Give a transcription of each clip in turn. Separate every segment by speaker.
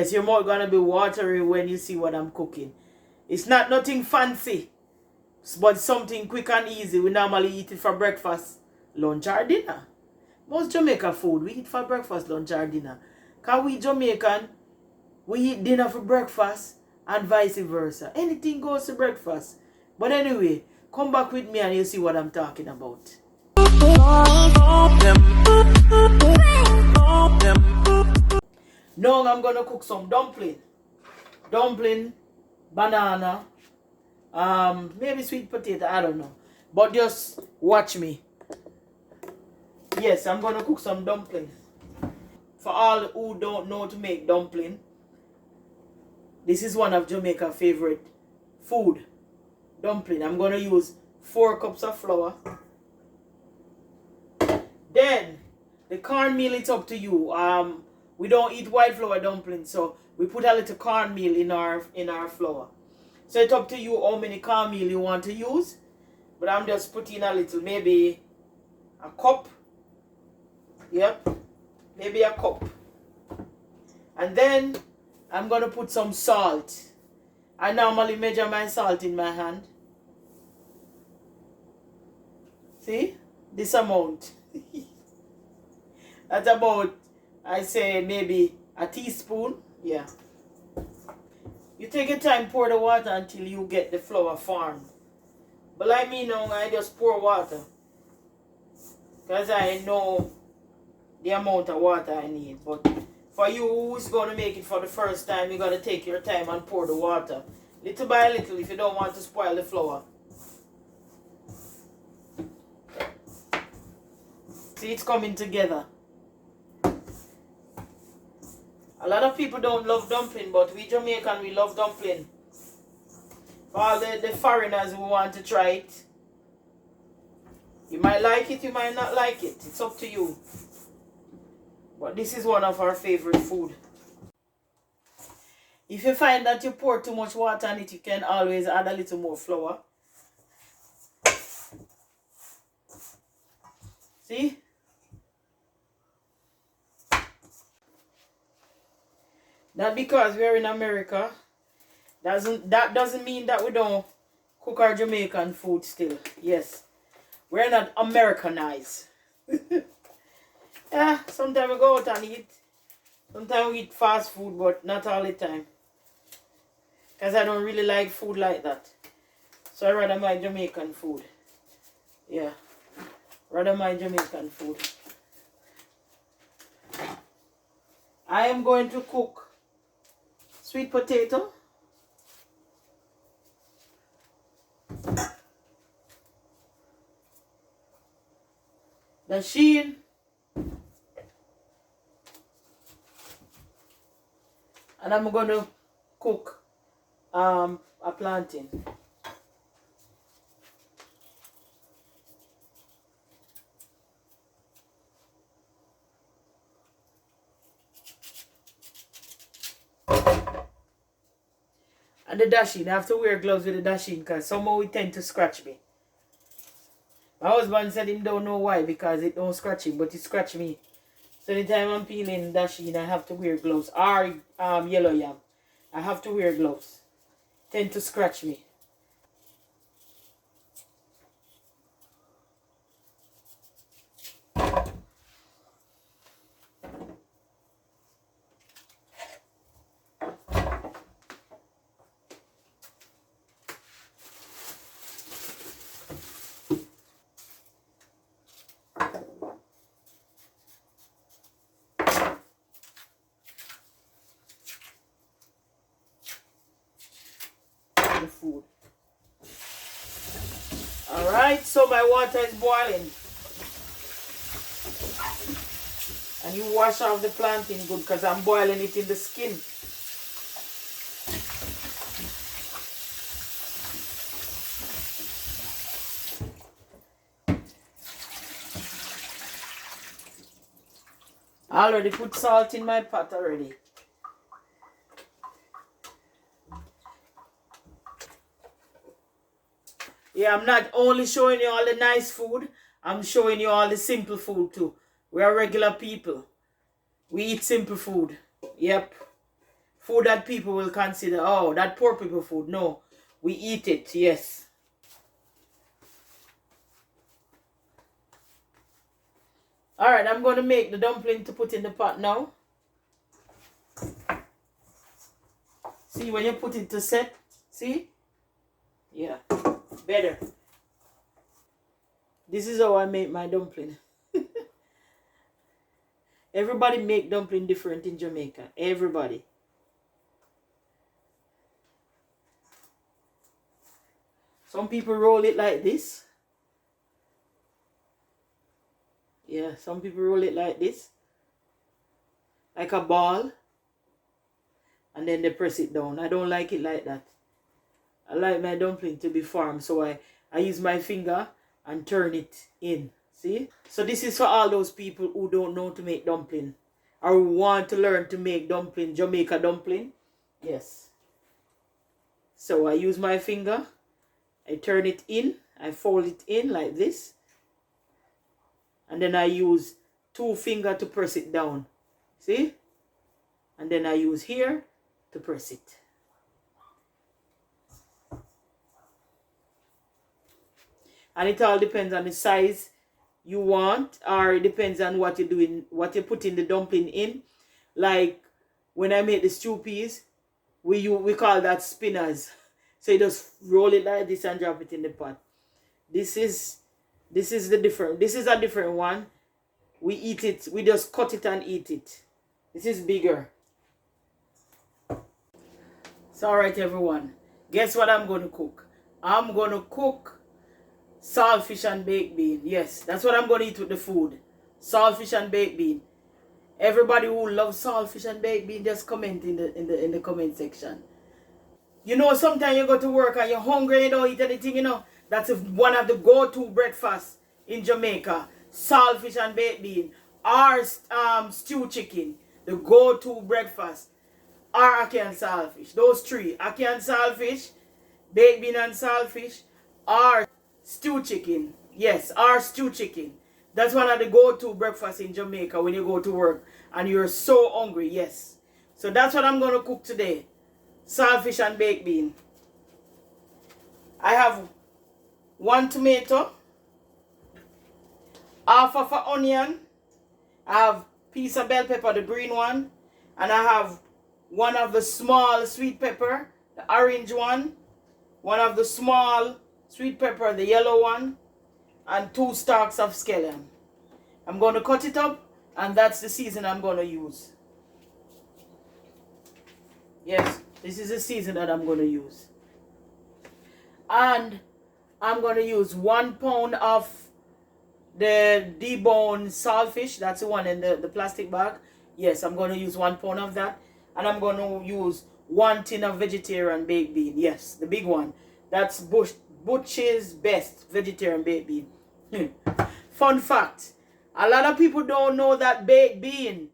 Speaker 1: Yes, your mouth gonna be watery when you see what I'm cooking. It's not nothing fancy, but something quick and easy. We normally eat it for breakfast, lunch or dinner. Most Jamaican food, we eat for breakfast, lunch or dinner. Because we Jamaican, we eat dinner for breakfast and vice versa. Anything goes to breakfast. But anyway, come back with me and you'll see what I'm talking about. Now I'm going to cook some dumpling. Dumpling, banana, maybe sweet potato, I don't know. But just watch me. Yes, I'm going to cook some dumplings. For all who don't know to make dumpling, this is one of Jamaica's favorite food. Dumpling. I'm going to use 4 cups of flour. Then, the cornmeal, it's up to you. We don't eat white flour dumplings, so we put a little cornmeal in our flour. So it's up to you how many cornmeal you want to use. But I'm just putting a little, maybe a cup. Yep, maybe a cup. And then I'm going to put some salt. I normally measure my salt in my hand. See? This amount. That's about, I say, maybe a teaspoon. Yeah. You take your time, pour the water until you get the flour formed. But like me now, I just pour water. Because I know the amount of water I need. But for you who's going to make it for the first time, you got to take your time and pour the water. Little by little if you don't want to spoil the flour. See, it's coming together. A lot of people don't love dumpling, but we Jamaican, we love dumpling. For all the foreigners who want to try it, you might like it, you might not like it. It's up to you. But this is one of our favorite food. If you find that you pour too much water on it, you can always add a little more flour. See? Not because we're in America, that doesn't mean that we don't cook our Jamaican food still. Yes, we're not Americanized. Yeah, sometimes we go out and eat. Sometimes we eat fast food, but not all the time. Because I don't really like food like that. So I rather my Jamaican food. Yeah, rather my Jamaican food. I am going to cook sweet potato. The sheen. And I'm going to cook a plantain. And the dashing, I have to wear gloves with the dashing because somehow it tend to scratch me. My husband said he don't know why because it don't scratch him, but it scratch me. So anytime I'm peeling dashing, I have to wear gloves. Or yellow yam, I have to wear gloves. Tend to scratch me. The food. Alright, so my water is boiling. And you wash off the plantain good because I'm boiling it in the skin. I already put salt in my pot already. Yeah, I'm not only showing you all the nice food, I'm showing you all the simple food too. We are regular people. We eat simple food. Yep. food that people will consider, oh, that poor people food. No, we eat it, yes. Alright, I'm going to make the dumpling to put in the pot now. See, when you put it to set, see? Yeah, better. This is how I make my dumpling. Everybody make dumpling different in Jamaica. Everybody. Some people roll it like this. Yeah, some people roll it like this. Like a ball. And then they press it down. I don't like it like that. I like my dumpling to be firm. So I use my finger and turn it in. See? So this is for all those people who don't know to make dumpling. Or who want to learn to make dumpling. Jamaica dumpling. Yes. So I use my finger. I turn it in. I fold it in like this. And then I use 2 fingers to press it down. See? And then I use here to press it. And it all depends on the size you want, or it depends on what you're doing, what you put in the dumpling in. Like when I make the stew peas, we call that spinners. So you just roll it like this and drop it in the pot. This is a different one. We eat it, we just cut it and eat it. This is bigger. So alright everyone, guess what I'm going to cook? I'm going to cook saltfish and baked bean. Yes, that's what I'm going to eat with the food. Saltfish and baked bean. Everybody who loves saltfish and baked bean, just comment in the comment section. You know, sometimes you go to work and you're hungry and you don't eat anything, you know. That's one of the go-to breakfasts in Jamaica. Saltfish and baked bean. Or stew chicken. The go-to breakfast. Or ackee and saltfish. Those 3. Ackee and saltfish. Baked bean and saltfish. Or stew chicken. Yes, or stew chicken. That's one of the go-to breakfasts in Jamaica when you go to work and you're so hungry. Yes. So that's what I'm going to cook today. Saltfish and baked bean. I have 1 tomato, half of an onion, I have piece of bell pepper, the green one, and I have 1 of the small sweet pepper, the orange one, 1 of the small sweet pepper, the yellow one, and 2 stalks of scallion. I'm going to cut it up, and that's the season I'm going to use. Yes, this is the season that I'm going to use. And I'm going to use 1 pound of the deboned saltfish. That's the one in the plastic bag. Yes, I'm going to use 1 pound of that. And I'm going to use 1 tin of vegetarian baked bean. Yes, the big one. That's Butch's Best vegetarian baked bean. Fun fact. A lot of people don't know that baked bean,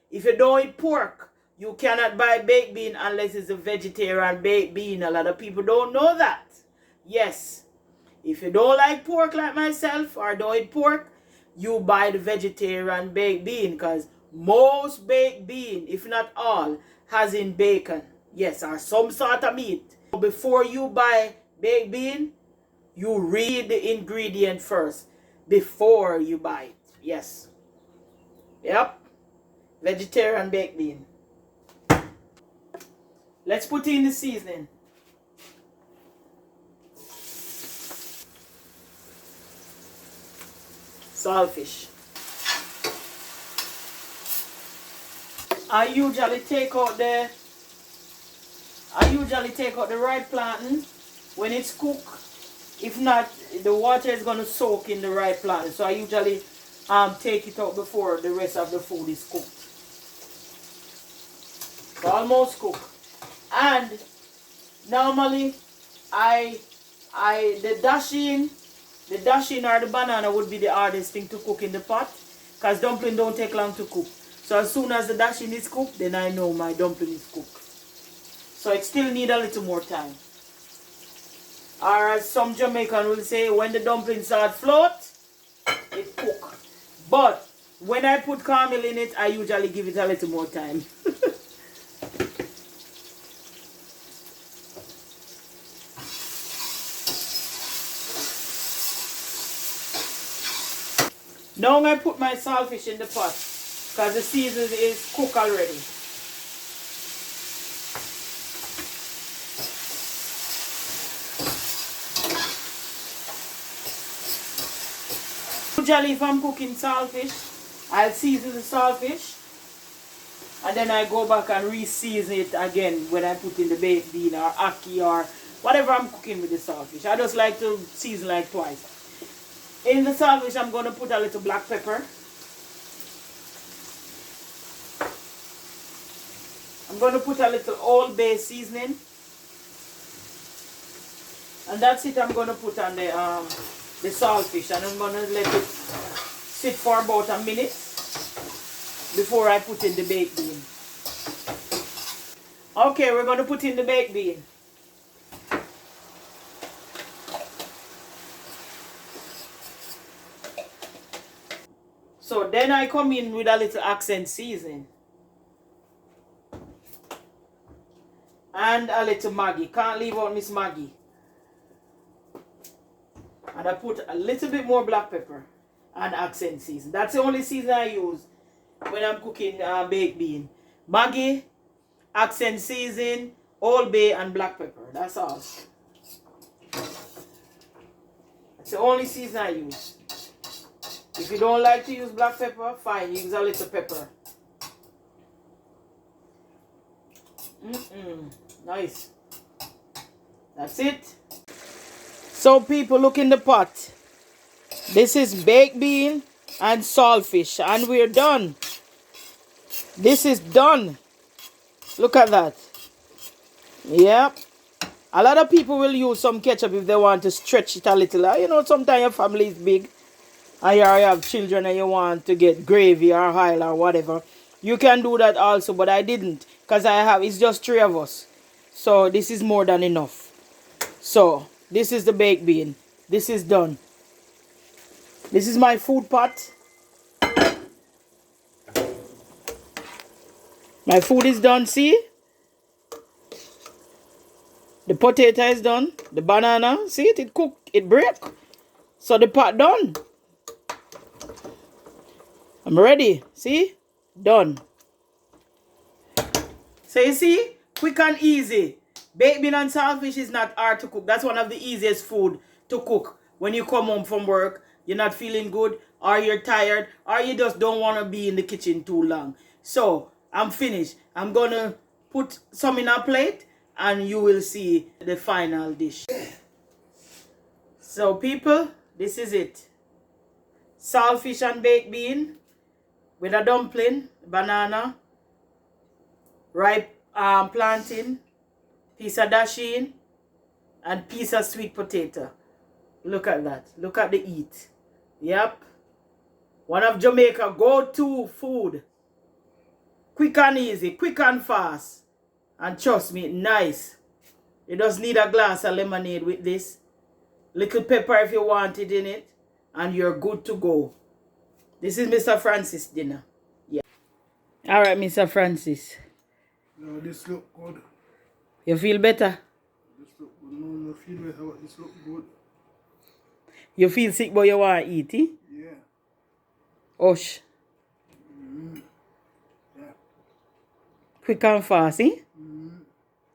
Speaker 1: if you don't eat pork, you cannot buy baked bean unless it's a vegetarian baked bean. A lot of people don't know that. Yes. If you don't like pork like myself or don't eat pork, you buy the vegetarian baked bean, because most baked bean, if not all, has in bacon. Yes, or some sort of meat. Before you buy baked bean, you read the ingredient first before you buy it. Yes. Yep. Vegetarian baked bean. Let's put in the seasoning. Saltfish. I usually take out the right plantain when it's cooked. If not, the water is going to soak in the right plantain. So I usually take it out before the rest of the food is cooked. It's almost cooked. And normally the dasheen or the banana would be the hardest thing to cook in the pot, because dumpling don't take long to cook. So as soon as the dasheen is cooked, then I know my dumpling is cooked. So it still need a little more time. Or as some Jamaican will say, when the dumplings start float, it cook. But when I put caramel in it, I usually give it a little more time. Now I put my saltfish in the pot because the season is cooked already. Usually if I'm cooking saltfish, I'll season the saltfish and then I go back and re-season it again when I put in the baked bean or ackee or whatever I'm cooking with the saltfish. I just like to season like twice. In the saltfish I'm going to put a little black pepper. I'm going to put a little Old Bay seasoning. And that's it. I'm going to put on the saltfish, and I'm going to let it sit for about a minute before I put in the baked bean. Okay, we're going to put in the baked bean. So then I come in with a little accent seasoning. And a little Maggi. Can't leave out Miss Maggi. And I put a little bit more black pepper and accent season. That's the only season I use when I'm cooking baked bean. Maggi, accent season, Old Bay, and black pepper. That's all. That's the only season I use. If you don't like to use black pepper, fine, use a little pepper. Nice. That's it. So people, look in the pot. This is baked bean and saltfish, and we're done. This is done. Look at that. Yep. A lot of people will use some ketchup if they want to stretch it a little. You know, sometimes your family is big and you have children and you want to get gravy or oil or whatever. You can do that also, but I didn't because it's just 3 of us. So this is more than enough. So this is the baked bean. This is done. This is my food pot. My food is done, see? The potato is done. The banana, see it? It cooked. It break. So the pot done. I'm ready. See? Done. So you see? Quick and easy. Baked bean and saltfish is not hard to cook. That's one of the easiest food to cook. When you come home from work, you're not feeling good, or you're tired, or you just don't want to be in the kitchen too long. So, I'm finished. I'm going to put some in a plate, and you will see the final dish. So, people, this is it. Saltfish and baked bean with a dumpling, banana, ripe plantain, piece of dasheen, and piece of sweet potato. Look at that. Look at the eat. Yep. One of Jamaica go-to food. Quick and easy. Quick and fast. And trust me, nice. You just need a glass of lemonade with this. Little pepper if you want it in it. And you're good to go. This is Mr. Francis dinner. Yeah. Alright, Mr. Francis.
Speaker 2: No, this look good.
Speaker 1: You feel better?
Speaker 2: This look good. No, I feel better. This look good.
Speaker 1: You feel sick but you want to eat, eh?
Speaker 2: Yeah.
Speaker 1: Osh.
Speaker 2: Yeah.
Speaker 1: Quick and fast, eh?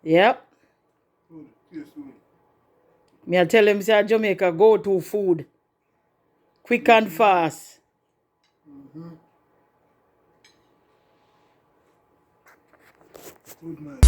Speaker 1: Yep.
Speaker 2: Good. Yes, good.
Speaker 1: Me I tell him say Jamaica go-to food. Quick and fast.
Speaker 2: Good man.